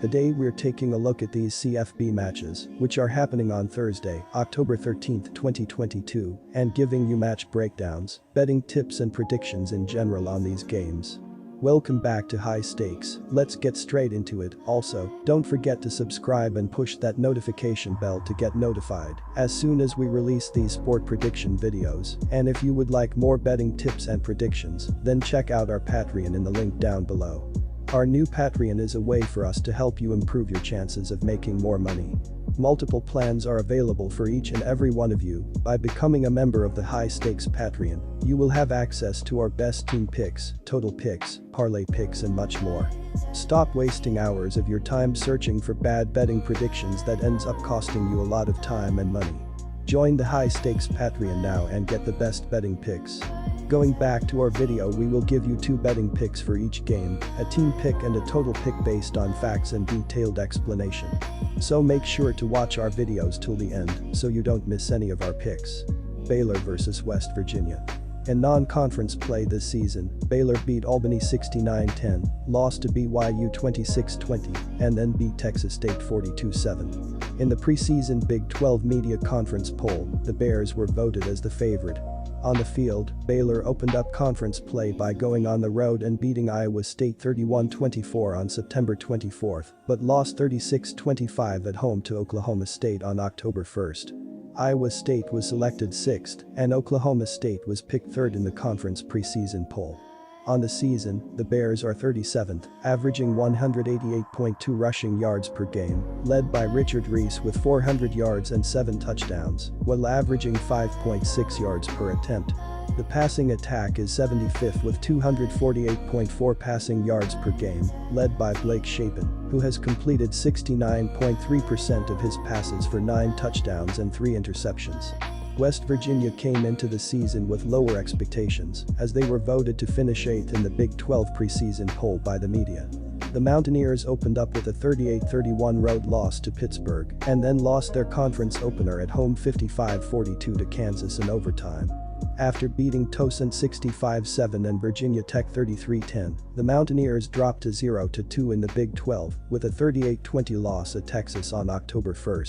Today we're taking a look at these CFB matches, which are happening on Thursday, October 13, 2022, and giving you match breakdowns, betting tips and predictions in general on these games. Welcome back to High Stakes, let's get straight into it. Also, don't forget to subscribe and push that notification bell to get notified as soon as we release these sport prediction videos. And if you would like more betting tips and predictions, then check out our Patreon in the link down below. Our new Patreon is a way for us to help you improve your chances of making more money. Multiple plans are available for each and every one of you. By becoming a member of the High Stakes Patreon, you will have access to our best team picks, total picks, parlay picks and much more. Stop wasting hours of your time searching for bad betting predictions that ends up costing you a lot of time and money. Join the High Stakes Patreon now and get the best betting picks. Going back to our video, we will give you 2 betting picks for each game, a team pick and a total pick based on facts and detailed explanation. So make sure to watch our videos till the end so you don't miss any of our picks. Baylor vs West Virginia. In non-conference play this season, Baylor beat Albany 69-10, lost to BYU 26-20, and then beat Texas State 42-7. In the preseason Big 12 Media Conference poll, the Bears were voted as the favorite. On the field, Baylor opened up conference play by going on the road and beating Iowa State 31-24 on September 24, but lost 36-25 at home to Oklahoma State on October 1. Iowa State was selected 6th, and Oklahoma State was picked 3rd in the conference preseason poll. On the season, the Bears are 37th, averaging 188.2 rushing yards per game, led by Richard Reese with 400 yards and 7 touchdowns, while averaging 5.6 yards per attempt. The passing attack is 75th with 248.4 passing yards per game, led by Blake Shapen, who has completed 69.3% of his passes for 9 touchdowns and 3 interceptions. West Virginia came into the season with lower expectations as they were voted to finish 8th in the Big 12 preseason poll by the media. The Mountaineers opened up with a 38-31 road loss to Pittsburgh and then lost their conference opener at home 55-42 to Kansas in overtime. After beating Towson 65-7 and Virginia Tech 33-10, the Mountaineers dropped to 0-2 in the Big 12 with a 38-20 loss at Texas on October 1.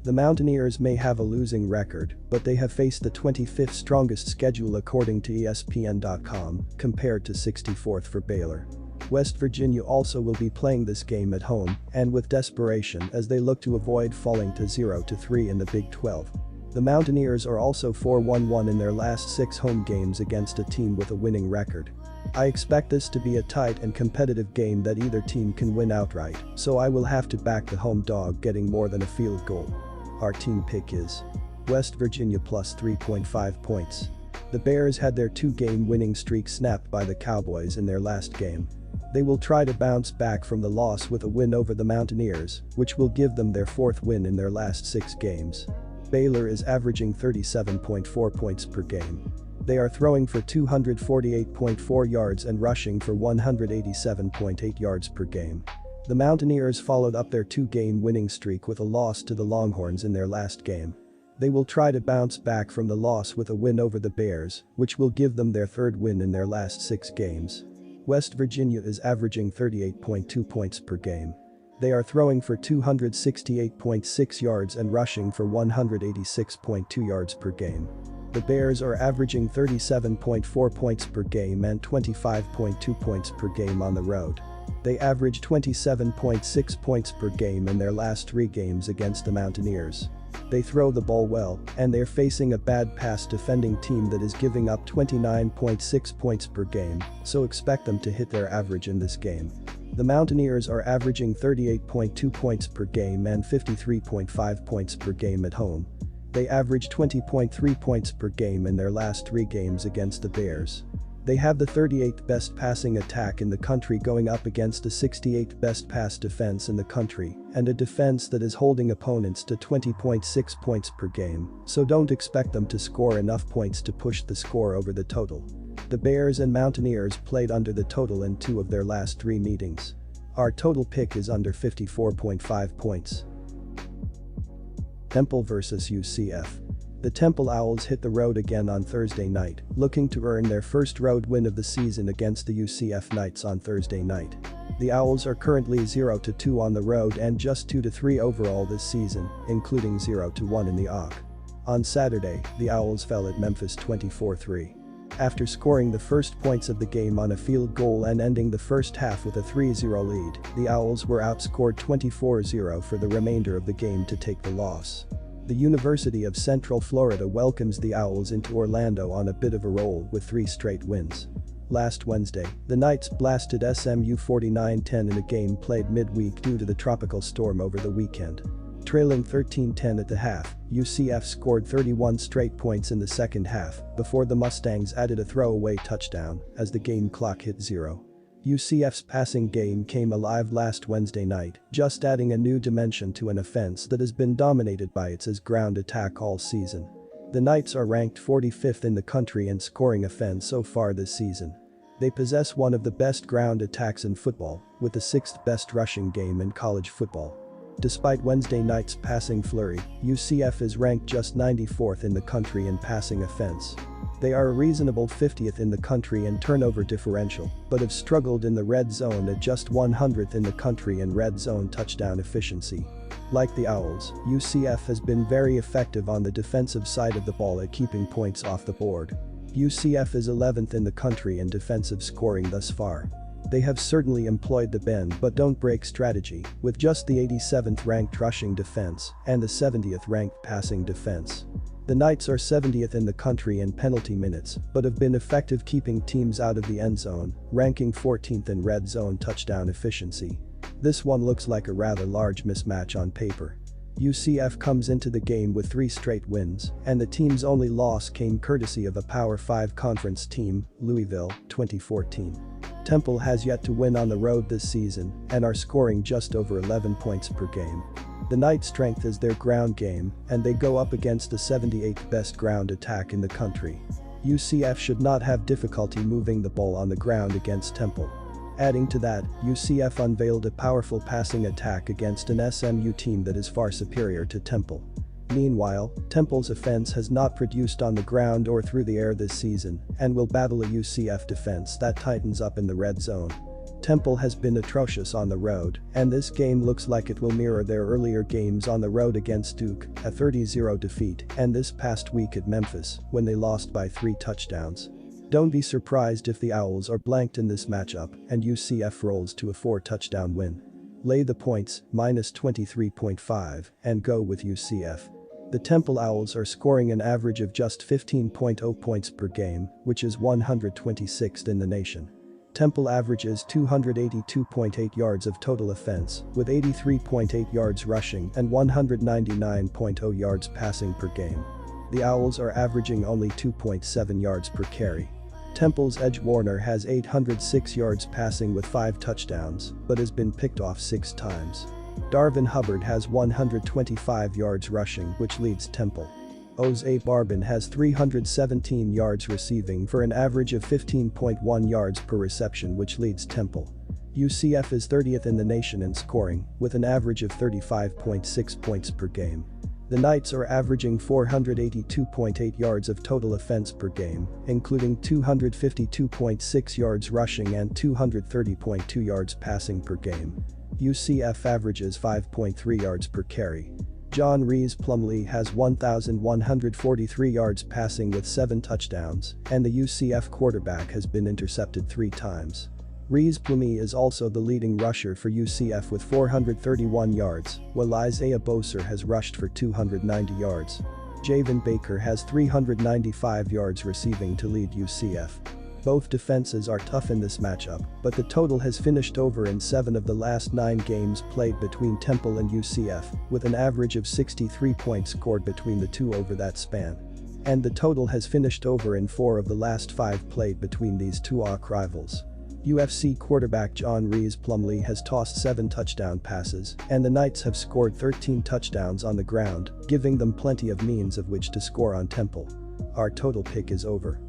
The Mountaineers may have a losing record, but they have faced the 25th strongest schedule according to ESPN.com, compared to 64th for Baylor. West Virginia also will be playing this game at home and with desperation as they look to avoid falling to 0-3 in the Big 12. The Mountaineers are also 4-1-1 in their last 6 home games against a team with a winning record. I expect this to be a tight and competitive game that either team can win outright, so I will have to back the home dog getting more than a field goal. Our team pick is West Virginia plus 3.5 points. The Bears had their 2-game winning streak snapped by the Cowboys in their last game. They will try to bounce back from the loss with a win over the Mountaineers, which will give them their 4th win in their last 6 games. Baylor is averaging 37.4 points per game. They are throwing for 248.4 yards and rushing for 187.8 yards per game. The Mountaineers followed up their 2-game winning streak with a loss to the Longhorns in their last game. They will try to bounce back from the loss with a win over the Bears, which will give them their 3rd win in their last 6 games. West Virginia is averaging 38.2 points per game. They are throwing for 268.6 yards and rushing for 186.2 yards per game. The Bears are averaging 37.4 points per game and 25.2 points per game on the road. They average 27.6 points per game in their last 3 games against the Mountaineers. They throw the ball well, and they're facing a bad pass defending team that is giving up 29.6 points per game, so expect them to hit their average in this game. The Mountaineers are averaging 38.2 points per game and 53.5 points per game at home. They average 20.3 points per game in their last 3 games against the Bears. They have the 38th best passing attack in the country going up against the 68th best pass defense in the country and a defense that is holding opponents to 20.6 points per game, so don't expect them to score enough points to push the score over the total. The Bears and Mountaineers played under the total in 2 of their last 3 meetings. Our total pick is under 54.5 points. Temple vs UCF. The Temple Owls hit the road again on Thursday night, looking to earn their first road win of the season against the UCF Knights on Thursday night. The Owls are currently 0-2 on the road and just 2-3 overall this season, including 0-1 in the AAC. On Saturday, the Owls fell at Memphis 24-3. After scoring the first points of the game on a field goal and ending the first half with a 3-0 lead, the Owls were outscored 24-0 for the remainder of the game to take the loss. The University of Central Florida welcomes the Owls into Orlando on a bit of a roll with 3 straight wins. Last Wednesday, the Knights blasted SMU 49-10 in a game played midweek due to the tropical storm over the weekend. Trailing 13-10 at the half, UCF scored 31 straight points in the second half before the Mustangs added a throwaway touchdown as the game clock hit 0. UCF's passing game came alive last Wednesday night, just adding a new dimension to an offense that has been dominated by its ground attack all season. The Knights are ranked 45th in the country in scoring offense so far this season. They possess one of the best ground attacks in football, with the 6th best rushing game in college football. Despite Wednesday night's passing flurry, UCF is ranked just 94th in the country in passing offense. They are a reasonable 50th in the country in turnover differential, but have struggled in the red zone at just 100th in the country in red zone touchdown efficiency. Like the Owls, UCF has been very effective on the defensive side of the ball at keeping points off the board. UCF is 11th in the country in defensive scoring thus far. They have certainly employed the bend but don't break strategy, with just the 87th ranked rushing defense and the 70th ranked passing defense. The Knights are 70th in the country in penalty minutes but have been effective keeping teams out of the end zone, ranking 14th in red zone touchdown efficiency. This one looks like a rather large mismatch on paper. UCF comes into the game with 3 straight wins, and the team's only loss came courtesy of a Power 5 conference team, Louisville, 2014. Temple has yet to win on the road this season and are scoring just over 11 points per game. The Knights' strength is their ground game, and they go up against the 78th best ground attack in the country. UCF should not have difficulty moving the ball on the ground against Temple. Adding to that, UCF unveiled a powerful passing attack against an SMU team that is far superior to Temple. Meanwhile, Temple's offense has not produced on the ground or through the air this season and will battle a UCF defense that tightens up in the red zone. Temple has been atrocious on the road, and this game looks like it will mirror their earlier games on the road against Duke, a 30-0 defeat, and this past week at Memphis, when they lost by 3 touchdowns. Don't be surprised if the Owls are blanked in this matchup and UCF rolls to a 4-touchdown win. Lay the points, minus 23.5, and go with UCF. The Temple Owls are scoring an average of just 15.0 points per game, which is 126th in the nation. Temple averages 282.8 yards of total offense, with 83.8 yards rushing and 199.0 yards passing per game. The Owls are averaging only 2.7 yards per carry. Temple's Edge Warner has 806 yards passing with 5 touchdowns, but has been picked off 6 times. Darvin Hubbard has 125 yards rushing, which leads Temple. Oze Barbin has 317 yards receiving for an average of 15.1 yards per reception, which leads Temple. UCF is 30th in the nation in scoring, with an average of 35.6 points per game. The Knights are averaging 482.8 yards of total offense per game, including 252.6 yards rushing and 230.2 yards passing per game. UCF averages 5.3 yards per carry. John Rees Plumlee has 1,143 yards passing with 7 touchdowns, and the UCF quarterback has been intercepted 3 times. Rees Plumlee is also the leading rusher for UCF with 431 yards, while Isaiah Boser has rushed for 290 yards. Javen Baker has 395 yards receiving to lead UCF. Both defenses are tough in this matchup, but the total has finished over in 7 of the last 9 games played between Temple and UCF, with an average of 63 points scored between the two over that span. And the total has finished over in 4 of the last 5 played between these two AAC rivals. UFC quarterback John Rees Plumlee has tossed 7 touchdown passes, and the Knights have scored 13 touchdowns on the ground, giving them plenty of means of which to score on Temple. Our total pick is over.